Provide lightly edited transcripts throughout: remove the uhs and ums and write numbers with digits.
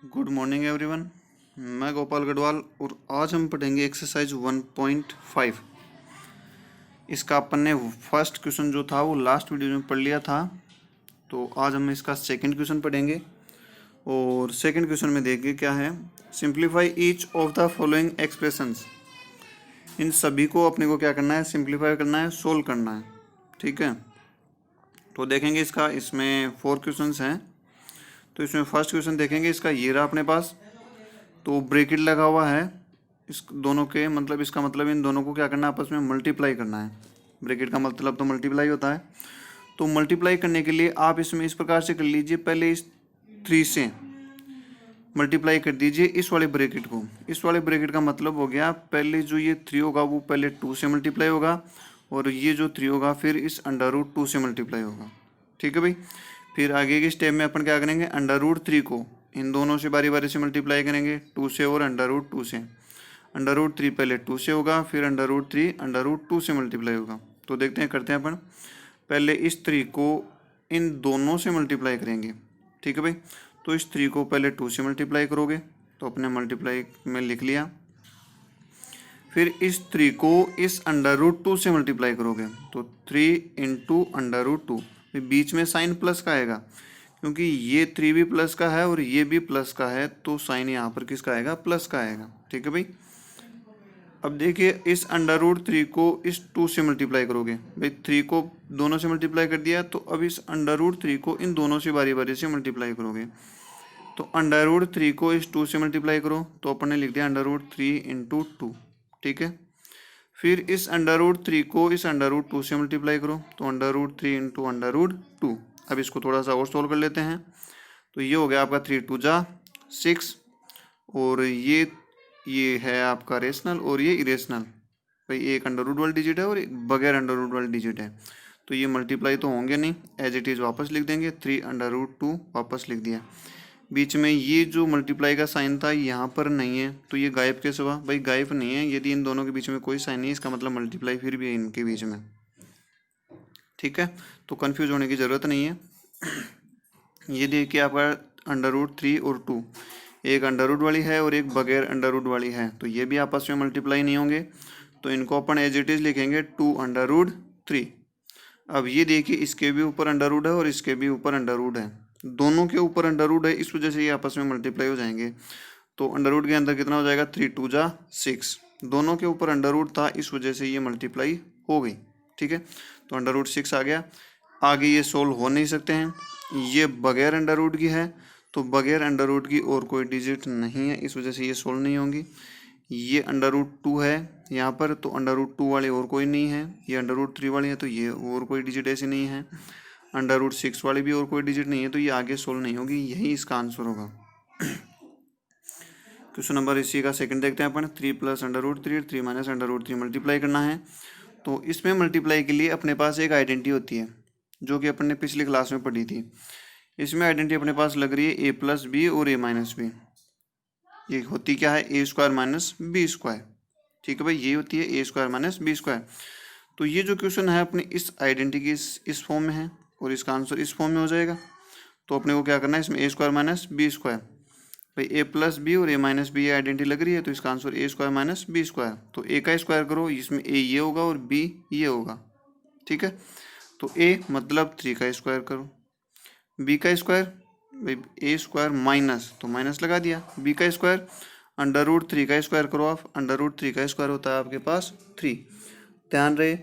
Good morning everyone. मैं गोपाल गढ़वाल और आज हम पढ़ेंगे एक्सरसाइज 1.5। इसका अपन ने फर्स्ट क्वेश्चन जो था वो लास्ट वीडियो में पढ़ लिया था, तो आज हम इसका सेकंड क्वेश्चन पढ़ेंगे। और सेकंड क्वेश्चन में देखिए क्या है, simplify each of the following expressions. इन सभी को अपने को क्या करना है, सिंप्लीफाई करना है, सोल्व करना है। ठीक है, तो देखेंगे इसमें 4 क्वेश्चंस हैं। तो इसमें फर्स्ट क्वेश्चन देखेंगे, इसका ये रहा अपने पास, तो ब्रैकेट लगा हुआ है इस दोनों के, मतलब इसका मतलब इन दोनों को क्या करना है, आपस में मल्टीप्लाई करना है। ब्रैकेट का मतलब तो मल्टीप्लाई होता है। तो मल्टीप्लाई करने के लिए आप इसमें इस प्रकार से कर लीजिए, पहले इस 3 से मल्टीप्लाई कर दीजिए इस वाले ब्रैकेट को। इस वाले ब्रैकेट का मतलब हो गया, पहले जो ये 3 होगा वो पहले 2 से मल्टीप्लाई होगा, और ये जो 3 होगा फिर इस अंडर रूट 2 से मल्टीप्लाई होगा। ठीक है भाई। फिर आगे के स्टेप में अपन क्या करेंगे, अंडर रूट 3 को इन दोनों से बारी बारी से मल्टीप्लाई करेंगे, 2 से और अंडर रूट 2 से। अंडर रूट 3 पहले 2 से होगा, फिर अंडर रूट 3 अंडर रूट 2 से मल्टीप्लाई होगा। तो देखते हैं, करते हैं अपन। पहले इस 3 को इन दोनों से मल्टीप्लाई करेंगे। ठीक है भाई। तो इस 3 को पहले 2 से मल्टीप्लाई करोगे, तो अपने मल्टीप्लाई में लिख लिया। फिर इस 3 को इस अंडर रूट 2 से मल्टीप्लाई करोगे, तो 3 इंटू अंडर रूट 2। बीच में साइन प्लस का आएगा, क्योंकि ये 3 भी प्लस का है और ये भी प्लस का है, तो साइन यहाँ पर किसका आएगा, प्लस का आएगा। ठीक है भाई। अब देखिए, इस अंडर रूट 3 को इस 2 से मल्टीप्लाई करोगे। भाई 3 को दोनों से मल्टीप्लाई कर दिया, तो अब इस अंडर रूट 3 को इन दोनों से बारी बारी से मल्टीप्लाई करोगे। तो अंडर रूट 3 को इस 2 से मल्टीप्लाई करो, तो अपन ने लिख दिया अंडर रूट 3 इंटू 2। ठीक है। फिर इस अंडर रूट 3 को इस अंडर रूट 2 से मल्टीप्लाई करो, तो under root 3 into under root 2। अब इसको थोड़ा सा और सोल्व कर लेते हैं। तो ये हो गया आपका 3 2 जा 6, और ये है आपका रेशनल और ये इरेशनल। भाई एक अंडर रूट वाली डिजिट है और एक बगैर अंडर रूट वाली डिजिट है, तो ये मल्टीप्लाई तो होंगे नहीं, एज इट इज़ वापस लिख देंगे। 3 अंडर रूट 2 वापस लिख दिया। बीच में ये जो मल्टीप्लाई का साइन था यहाँ पर नहीं है, तो ये गायब कैसे हुआ, भाई गायब नहीं है। यदि इन दोनों के बीच में कोई साइन नहीं, इसका मतलब मल्टीप्लाई फिर भी है इनके बीच में। ठीक है, तो कंफ्यूज होने की ज़रूरत नहीं है। ये देखिए आपका अंडर रूट 3 और 2, एक अंडर रूट वाली है और एक बगैर अंडर रूट वाली है, तो ये भी आपस में मल्टीप्लाई नहीं होंगे, तो इनको अपन एज इट इज़ लिखेंगे 2 अंडर रूट 3। अब ये देखिए, इसके भी ऊपर अंडर रूट है और इसके भी ऊपर अंडर रूट है, दोनों के ऊपर अंडर रूट है, इस वजह से ये आपस में मल्टीप्लाई हो जाएंगे। तो अंडर रूट के अंदर कितना हो जाएगा, 3 2 जा 6। दोनों के ऊपर अंडर रूट था, इस वजह से ये मल्टीप्लाई हो गई। ठीक है, तो अंडर रूट 6 आ गया। आगे ये सोल्व हो नहीं सकते हैं, ये बगैर अंडर रूट की है, तो बगैर अंडर रूट की और कोई डिजिट नहीं है, इस वजह से ये सोल्व नहीं होंगी। ये अंडर रूट 2 है यहाँ पर, तो अंडर रूट 2 वाले और कोई नहीं है। ये अंडर रूट 3 वाली है, तो ये और कोई डिजिट ऐसी नहीं है। अंडर रूट 6 वाली भी और कोई डिजिट नहीं है, तो ये आगे सोल्व नहीं होगी, यही इसका आंसर होगा। क्वेश्चन नंबर इसी का सेकंड देखते हैं अपन। 3 plus under root 3 3 minus under root 3 multiply करना है। तो इसमें मल्टीप्लाई के लिए अपने पास एक आइडेंटिटी होती है, जो कि अपन ने पिछली क्लास में पढ़ी थी। इसमें आइडेंटिटी अपने पास लग रही है a+b और a-b। ये होती क्या है, a² माइनस b²। ठीक है भाई, ये होती है a² माइनस b²। तो ये जो क्वेश्चन है अपनी इस आइडेंटिटी की इस फॉर्म में है, और इसका आंसर इस फॉर्म में हो जाएगा। तो अपने को क्या करना है, इसमें a² माइनस b²। भाई a+b और a-b ये आइडेंटिटी लग रही है, तो इसका आंसर a² माइनस b²। तो a का स्क्वायर करो, इसमें a ये होगा और b ये होगा। ठीक है, तो a मतलब 3 का स्क्वायर करो, b का स्क्वायर, भाई a² माइनस, तो माइनस लगा दिया, b का स्क्वायर, अंडर रूट 3 का स्क्वायर करो आप, अंडर रूट 3 का स्क्वायर होता है आपके पास 3। ध्यान रहे,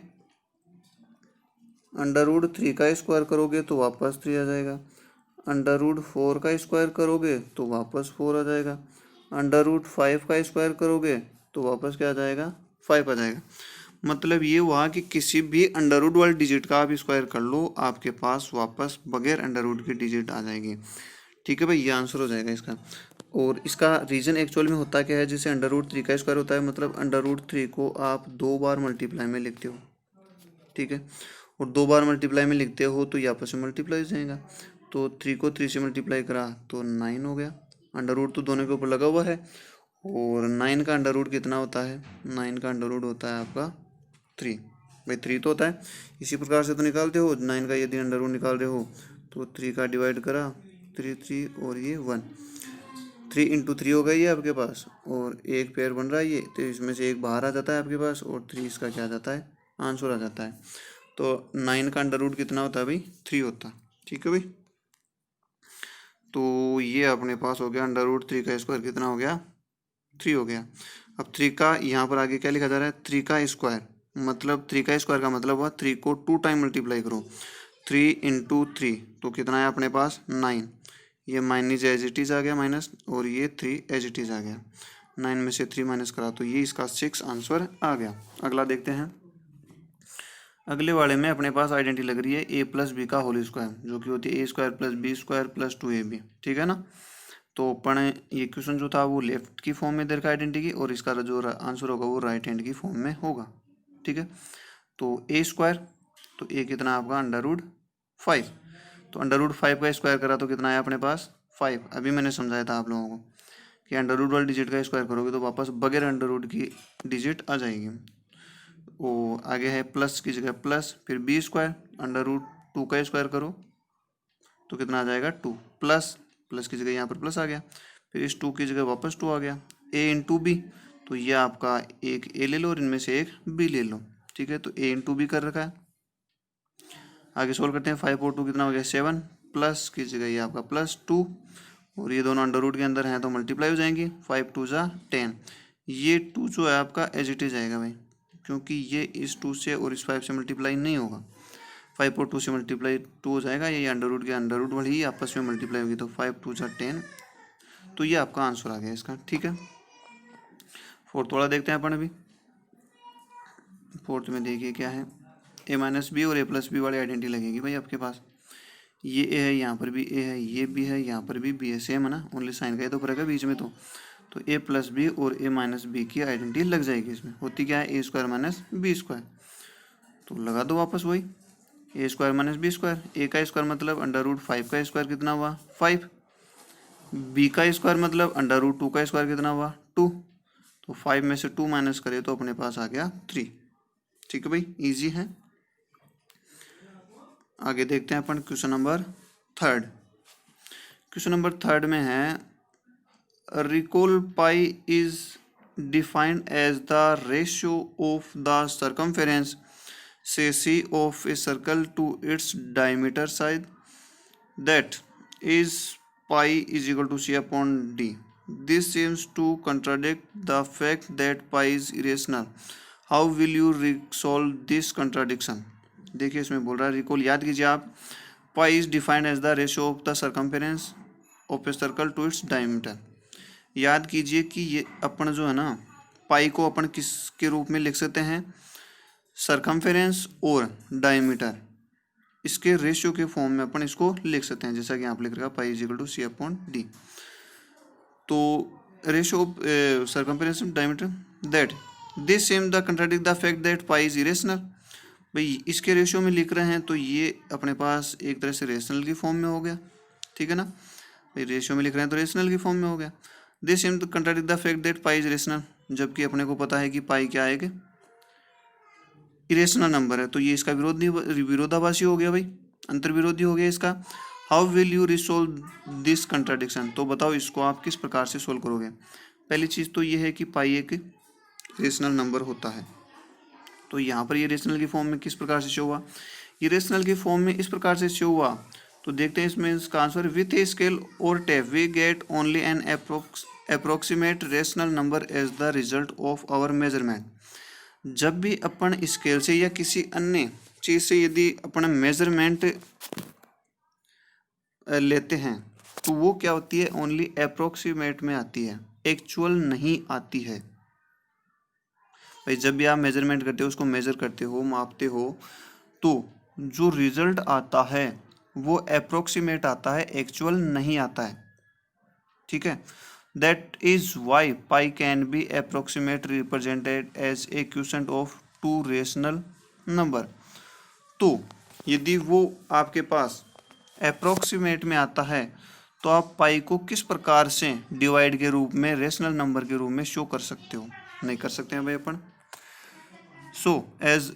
अंडर रूट 3 का स्क्वायर करोगे तो वापस 3 आ जाएगा, अंडर रूट 4 का स्क्वायर करोगे तो वापस 4 आ जाएगा, अंडर रूट 5 का स्क्वायर करोगे तो वापस क्या आ जाएगा, 5 आ जाएगा। मतलब ये हुआ कि किसी भी अंडर रूट वाली डिजिट का आप स्क्वायर कर लो, आपके पास वापस बगैर अंडर रूट की डिजिट आ जाएगी। ठीक है भाई, ये आंसर हो जाएगा इसका। और इसका रीज़न एक्चुअल में होता क्या है, जैसे अंडर रूट 3 का स्क्वायर होता है, मतलब अंडर रूट 3 को आप 2 बार मल्टीप्लाई में लिखते हो। ठीक है, और 2 बार मल्टीप्लाई में लिखते हो तो ये आपस में मल्टीप्लाई हो जाएगा। तो 3 को 3 से मल्टीप्लाई करा तो 9 हो गया। अंडर रूट तो दोनों के ऊपर लगा हुआ है, और 9 का अंडर रूट कितना होता है, 9 का अंडर रूट होता है आपका 3। भाई 3 तो होता है, इसी प्रकार से तो निकालते हो। 9 का यदि अंडर रूट निकाल रहे हो, तो 3 का डिवाइड करा, 3 3 और ये 1, 3 × 3 हो गई है आपके पास, और एक पेयर बन रहा है ये, तो इसमें से एक बाहर आ जाता है आपके पास, और 3 इसका क्या आ जाता है, आंसर आ जाता है। तो 9 का अंडर रूट कितना होता है भाई, 3 होता है। ठीक है भाई, तो ये अपने पास हो गया अंडर रूट 3 का स्क्वायर कितना हो गया, 3 हो गया। अब 3 का यहाँ पर आगे क्या लिखा जा रहा है, 3 का स्क्वायर, मतलब 3 का स्क्वायर का मतलब हुआ 3 को 2 टाइम मल्टीप्लाई करो, 3 × 3, तो कितना है अपने पास 9। ये माइनस एज इट इज़ आ गया माइनस, और ये 3 एज इट इज़ आ गया। 9 में से 3 माइनस करा तो ये इसका 6 आंसर आ गया। अगला देखते हैं। अगले वाले में अपने पास आइडेंटिटी लग रही है a+b का होल स्क्वायर, जो कि होती है a² + b² + 2ab। ठीक है ना। तो अपन ये क्वेश्चन जो था वो लेफ्ट की फॉर्म में दे रखा आइडेंटिटी, और इसका जो आंसर होगा वो राइट हैंड की फॉर्म में होगा। ठीक है, तो a², तो a कितना आपका √5, तो √5 का स्क्वायर करा तो कितना आया अपने पास 5। अभी मैंने समझाया था आप लोगों को कि अंडर रूट वाली डिजिट का स्क्वायर करोगे तो वापस बगैर अंडर रूट की डिजिट आ जाएगी। वो आगे है प्लस की जगह प्लस, फिर b² √2 का स्क्वायर करो तो कितना आ जाएगा 2, प्लस की जगह यहाँ पर प्लस आ गया, फिर इस 2 की जगह वापस 2 आ गया, a × b, तो ये आपका एक a ले लो और इनमें से एक b ले लो। ठीक है, तो a × b कर रखा है। आगे सोल्व करते हैं, 5 और 2 कितना हो गया 7, प्लस की जगह ये आपका +2, और ये दोनों अंडर रूट के अंदर हैं तो मल्टीप्लाई हो जाएंगी, 5 × 2 = 10। ये 2 जो है आपका एज इट इज आएगा भाई, क्योंकि ये इस 2 से और इस 5 से मल्टीप्लाई नहीं होगा। 5 और 2 से मल्टीप्लाई 2 हो जाएगा, ये अंडर रूट के अंडर रूट वाली ही आपस में मल्टीप्लाई होगी, तो 5 × 2 = 10, तो ये आपका आंसर आ गया इसका। ठीक है, फोर्थ वाला देखते हैं अपन अभी। फोर्थ में देखिए क्या है, a-b और a+b वाली आइडेंटिटी लगेगी भाई आपके पास। ये a है, यहाँ पर भी a है, ये b है, यहाँ पर भी b है, सेम है ना, ओनली साइन का ही तो फर्क है बीच में। तो a+b और a-b की आइडेंटिटी लग जाएगी। इसमें होती क्या है, a² - b², तो लगा दो वापस वही a² - b²। a का स्क्वायर मतलब √5 का स्क्वायर कितना हुआ 5, b का स्क्वायर मतलब √2 का स्क्वायर कितना हुआ 2, तो 5 में से 2 माइनस करें तो अपने पास आ गया 3। ठीक है भाई, इजी है। आगे देखते हैं अपन क्वेश्चन नंबर 3। क्वेश्चन नंबर 3 में है, recall pi is defined as the ratio of the circumference say C of a circle to its diameter side, that is pi is equal to c/d. This seems to contradict the fact that pi is irrational. How will you resolve this contradiction? देखिए इसमें बोल रहा है recall, याद कीजिए आप, pi is defined as the ratio of the circumference of a circle to its diameter. याद कीजिए कि ये अपन जो है ना, पाई को अपन किसके रूप में लिख सकते हैं, सर्कमफेरेंस और डायमीटर, इसके रेशियो के फॉर्म में अपन इसको लिख सकते हैं, जैसा कि यहाँ पर लिख रखा पाई इज इक्वल टू c/d। तो ratio of circumference diameter, that this same the contradict the fact that pi is irrational. भाई इसके रेशियो में लिख रहे हैं तो ये अपने पास एक तरह से रेशनल की फॉर्म में हो गया। ठीक है ना भाई, रेशियो में लिख रहे हैं तो रेशनल की फॉर्म में हो गया। This same the contradict the fact that pi is rational, जबकि अपने को पता है कि पाई क्या है कि इरेशनल नंबर है, तो ये इसका विरोधाभासी हो गया भाई, अंतर विरोधी हो गया इसका। How will you resolve this contradiction, तो बताओ इसको आप किस प्रकार से सोल्व करोगे। पहली चीज़ तो ये है कि पाई एक रेशनल नंबर होता है, तो यहाँ पर ये रेशनल की फॉर्म में किस प्रकार से शो हुआ, ये रेशनल की फॉर्म में इस प्रकार से शो हुआ। तो देखते हैं इसमें इसका आंसर, विथ ए स्केल और tape we get only an approximate rational number as the result of our measurement. जब भी अपन स्केल से या किसी अन्य चीज़ से यदि अपन मेजरमेंट लेते हैं तो वो क्या होती है, ओनली अप्रोक्सीमेट में आती है, एक्चुअल नहीं आती है। भाई जब भी आप मेजरमेंट करते हो, उसको मेजर करते हो, मापते हो, तो जो रिजल्ट आता है वो अप्रोक्सीमेट आता है, एक्चुअल नहीं आता है। ठीक है, that is why pi can be approximate represented as a quotient of two rational number. तो यदि वो आपके पास अप्रोक्सीमेट में आता है तो आप पाई को किस प्रकार से डिवाइड के रूप में, रेशनल नंबर के रूप में शो कर सकते हो, नहीं कर सकते हैं भाई अपन। So as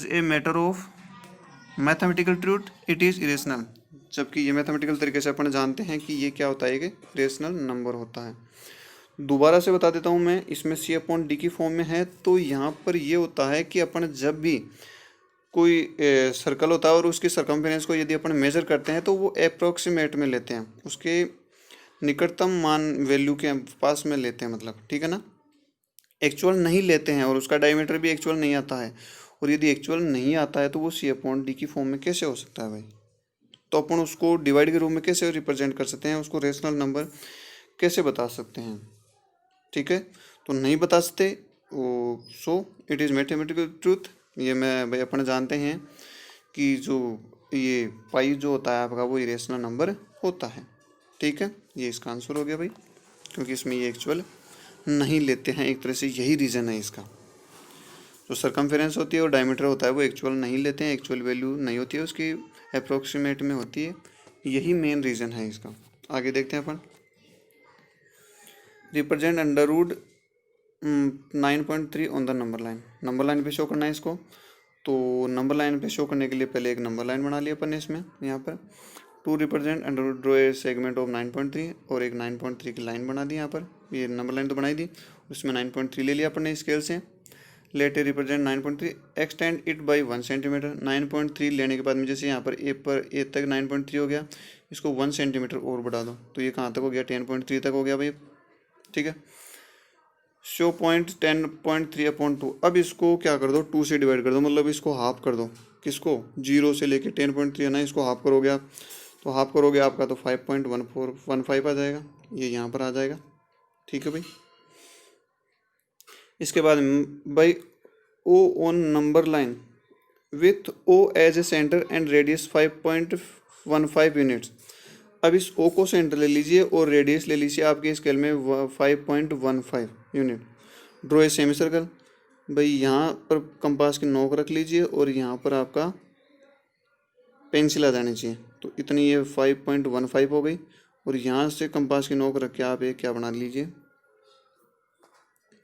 a matter of mathematical truth it is irrational. जबकि ये मैथमेटिकल तरीके से अपन जानते हैं कि ये क्या होता है, कि रेशनल नंबर होता है। दोबारा से बता देता हूँ मैं, इसमें C/D की फॉर्म में है। तो यहाँ पर ये होता है कि अपन जब भी कोई सर्कल होता है और उसकी सरकमफेरेंस को यदि अपन मेजर करते हैं तो वो अप्रोक्सीमेट में लेते हैं, उसके निकटतम मान वैल्यू के पास में लेते हैं, मतलब ठीक है ना, एक्चुअल नहीं लेते हैं। और उसका डायमीटर भी एक्चुअल नहीं आता है। और यदि एक्चुअल नहीं आता है तो वो C/D की फॉर्म में कैसे हो सकता है भाई? तो अपन उसको डिवाइड के रूप में कैसे रिप्रेजेंट कर सकते हैं, उसको रेशनल नंबर कैसे बता सकते हैं? ठीक है, तो नहीं बता सकते वो, so it is mathematical truth. ये मैं भाई अपन जानते हैं कि जो ये पाई जो होता है आपका वो इरेशनल नंबर होता है। ठीक है, ये इसका आंसर हो गया भाई, क्योंकि इसमें ये एक्चुअल नहीं लेते हैं। एक तरह से यही रीज़न है इसका। जो सरकमफेरेंस होती है और डायमीटर होता है वो एक्चुअल नहीं लेते हैं, एक्चुअल वैल्यू नहीं होती है, उसकी अप्रोक्सीमेट में होती है। यही मेन रीज़न है इसका। आगे देखते हैं अपन। Represent under root 9.3 on the number line. Number line पे शो करना है इसको। तो नंबर लाइन पे शो करने के लिए पहले एक नंबर लाइन बना लिया अपन ने इसमें, यहाँ पर to represent under root draw a segment of 9.3 और एक 9.3 की लाइन बना दी यहाँ पर। ये नंबर लाइन तो बनाई दी, उसमें 9.3 ले लिया अपन ने स्केल से। Let a represent 9.3 extend it by 1 centimetre. 9.3 लेने के बाद में जैसे यहाँ पर ए तक 9.3 हो गया, इसको 1 सेंटीमीटर और बढ़ा दो तो ये कहाँ तक हो गया, 10.3 तक हो गया भाई। ठीक है, शो पॉइंट 10.3/2। अब इसको क्या कर दो, 2 से डिवाइड कर दो, मतलब इसको हाफ कर दो। किसको, 0 से लेके 10.3 है ना, इसको हाफ करोगे आप, तो हाफ करोगे आपका तो 5.1415 आ जाएगा, ये यहाँ पर आ जाएगा। ठीक है भाई। इसके बाद by O on number line with O as a centre and radius 5.15 units. अब इस ओ को सेंटर ले लीजिए और रेडियस ले लीजिए आपके स्केल में 5.15 unit. Draw a semi circle. भाई यहाँ पर कंपास की नोक रख लीजिए और यहाँ पर आपका पेंसिल आ जानी चाहिए। तो इतनी ये 5.15 हो गई। और यहाँ से कंपास की नोक रख के आप एक क्या बना लीजिए,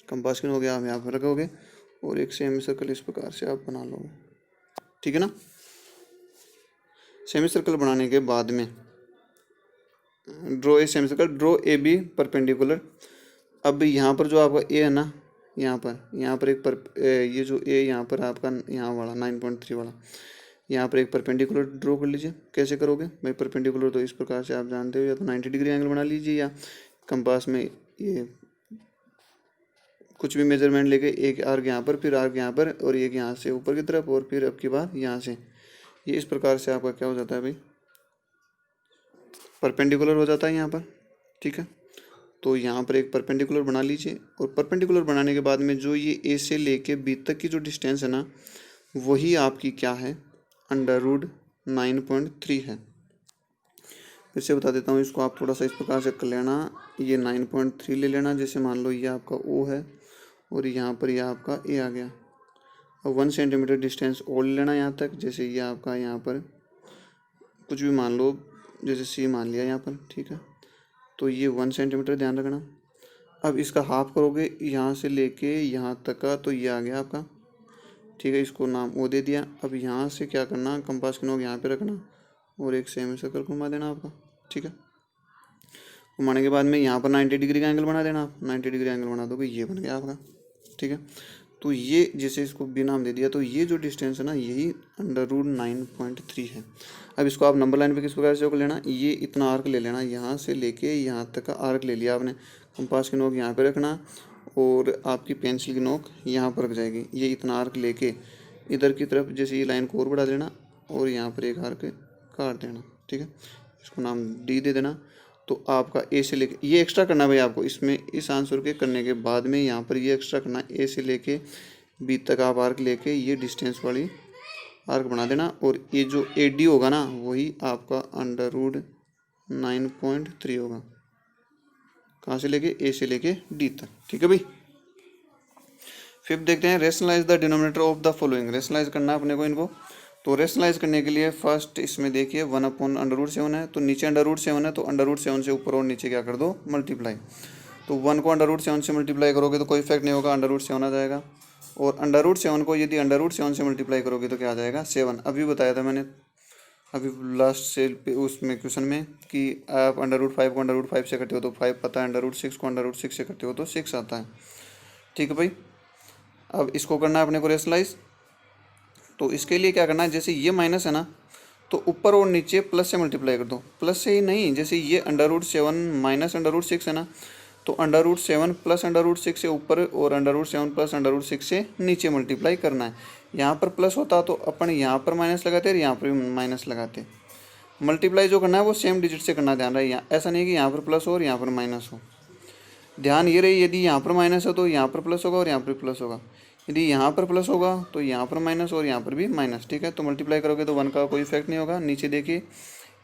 कंपास की नोक आप यहाँ पर रखोगे और एक सेमी सर्कल इस प्रकार से आप बना लोगे। ठीक है ना। सेमी सर्कल बनाने के बाद में draw a semi circle, draw a B perpendicular. अब यहाँ पर जो आपका ए है ना, यहाँ पर एक ये जो ए यहाँ पर आपका यहाँ वाला 9.3 वाला, यहाँ पर एक परपेंडिकुलर ड्रॉ कर लीजिए। कैसे करोगे भाई परपेंडिकुलर, तो इस प्रकार से आप जानते हो, या तो 90 डिग्री एंगल बना लीजिए या कंपास में ये कुछ भी मेजरमेंट लेके एक आर्क यहाँ पर, फिर आर्क यहाँ पर और एक यहाँ से ऊपर की तरफ और फिर अब की बार यहाँ से, ये इस प्रकार से आपका क्या हो जाता है भाई, परपेंडिकुलर हो जाता है यहाँ पर। ठीक है, तो यहाँ पर एक परपेंडिकुलर बना लीजिए। और परपेंडिकुलर बनाने के बाद में जो ये ए से लेके बी तक की जो डिस्टेंस है ना, वही आपकी क्या है, अंडर रूट 9.3 है। फिर से बता देता हूँ इसको, आप थोड़ा सा इस प्रकार से कर लेना। ये 9.3 ले लेना, जैसे मान लो ये आपका ओ है और यहाँ पर यह आपका ए आ गया। अब 1 सेंटीमीटर डिस्टेंस और ले लेना यहाँ तक, जैसे ये आपका यहाँ पर कुछ भी मान लो, जैसे सी मान लिया यहाँ पर। ठीक है, तो ये 1 सेंटीमीटर ध्यान रखना। अब इसका हाफ करोगे यहाँ से लेके यहाँ तक का, तो ये आ गया आपका। ठीक है, इसको नाम ओ दे दिया। अब यहाँ से क्या करना, कंपास की नोक यहाँ पे रखना और एक सेमी सर्कल घुमा देना आपका। ठीक है, घुमाने के बाद में यहाँ पर 90 डिग्री का एंगल बना देना आप। 90 डिग्री एंगल बना दोगे, ये बन गया आपका। ठीक है, तो ये जैसे इसको भी नाम दे दिया, तो ये जो डिस्टेंस है ना, यही अंडर रूट 9.3 है। अब इसको आप नंबर लाइन पे किस प्रकार से लेना, ये इतना आर्क ले लेना, यहाँ से लेके यहाँ तक का आर्क ले लिया आपने। कंपास की नोक यहाँ पे रखना और आपकी पेंसिल की नोक यहाँ पर रख जाएगी। ये इतना आर्क लेके इधर की तरफ जैसे ये लाइन को और बढ़ा देना और यहाँ पर एक आर्क काट देना। ठीक है, इसको नाम डी दे देना। तो आपका ए से लेके, ये एक्स्ट्रा करना भाई आपको इसमें, इस आंसर के करने के बाद में यहाँ पर ये एक्स्ट्रा करना, ए से लेके बी तक आप आर्क लेके ये डिस्टेंस वाली आर्क बना देना। और ये जो ए डी होगा ना, वही आपका अंडर रूट 9.3 होगा। कहाँ से लेके, ए से लेके डी तक। ठीक है भाई। फिर देखते हैं, rationalise the denominator of the following. Rationalise करना अपने को इनको। तो रेशनलाइज करने के लिए फर्स्ट इसमें देखिए 1/√7 है, तो नीचे अंडर रूट 7 है, तो अंडर रूट 7 से ऊपर और नीचे क्या कर दो, मल्टीप्लाई। तो 1 को अंडर रूट 7 से मल्टीप्लाई करोगे तो कोई इफेक्ट नहीं होगा, अंडर रूट 7 आ जाएगा। और अंडर रूट 7 को यदि अंडर रूट 7 से मल्टीप्लाई करोगे तो क्या आ जाएगा, 7। अभी बताया था मैंने। अभी लास्ट से उसमें क्वेश्चन में कि आप √5 को √5 से करते हो तो 5 पता है, √6 को √6 से करते हो तो 6 आता है। ठीक है भाई, अब इसको करना है अपने को रेशनलाइज। तो इसके लिए क्या करना है, जैसे ये माइनस है ना तो ऊपर और नीचे प्लस से मल्टीप्लाई कर दो। प्लस से ही नहीं, जैसे ये √7 माइनस √6 है ना तो √7 प्लस √6 से ऊपर और √7 प्लस √6 से नीचे मल्टीप्लाई करना है। यहाँ पर प्लस होता तो अपन यहाँ पर माइनस लगाते और यहाँ पर भी माइनस लगाते। मल्टीप्लाई जो करना है वो सेम डिजिट से करना, ध्यान रहे। ऐसा नहीं है कि यहाँ पर प्लस हो और यहाँ पर माइनस हो। ध्यान ये रही, यदि यहाँ पर माइनस है तो यहाँ पर प्लस होगा और यहाँ पर प्लस होगा। यदि यहाँ पर प्लस होगा तो यहाँ पर माइनस और यहाँ पर भी माइनस। ठीक है, तो मल्टीप्लाई करोगे तो 1 का कोई इफेक्ट नहीं होगा। नीचे देखिए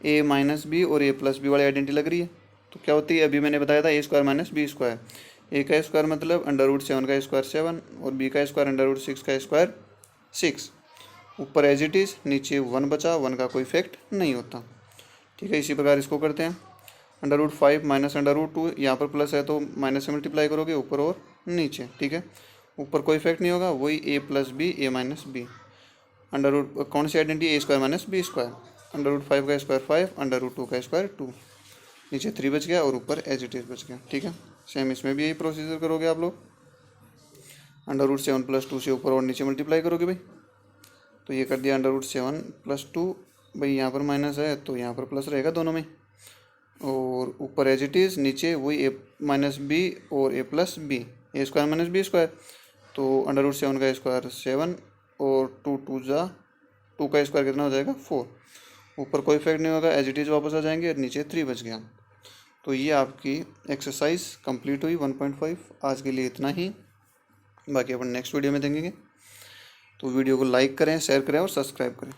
a-b और a+b वाली आइडेंटिटी लग रही है तो क्या होती है, अभी मैंने बताया था a² - b²। a का स्क्वायर मतलब √7 का स्क्वायर 7 और b का स्क्वायर √6 का स्क्वायर 6। ऊपर एज इट इज़, नीचे 1 बचा, 1 का कोई इफेक्ट नहीं होता। ठीक है, इसी प्रकार इसको करते हैं। √5 माइनस √2, यहाँ पर प्लस है तो माइनस से मल्टीप्लाई करोगे ऊपर और नीचे। ठीक है, ऊपर कोई इफेक्ट नहीं होगा, वही a+b a-b। कौन सी आइडेंटिटी, a² - b²। √5 का स्क्वायर 5, √2 का स्क्वायर 2, नीचे 3 बच गया और ऊपर एज इट इज़ बच गया। ठीक है, सेम इसमें भी यही प्रोसीजर करोगे आप लोग। √7 + 2 से ऊपर और नीचे मल्टीप्लाई करोगे भाई, तो ये कर दिया √7 + 2। भाई यहाँ पर माइनस है तो यहाँ पर प्लस रहेगा दोनों में, और ऊपर एज इट इज़, नीचे वही a-b और a+b, a² - b²। तो √7 का स्क्वायर 7 और 2 जा 2 का स्क्वायर कितना हो जाएगा 4। ऊपर कोई इफेक्ट नहीं होगा, एज इट इज़ वापस आ जाएंगे और नीचे 3 बच गया। तो ये आपकी एक्सरसाइज कंप्लीट हुई 1.5। आज के लिए इतना ही, बाकी अपन नेक्स्ट वीडियो में देखेंगे। तो वीडियो को लाइक करें, शेयर करें और सब्सक्राइब करें।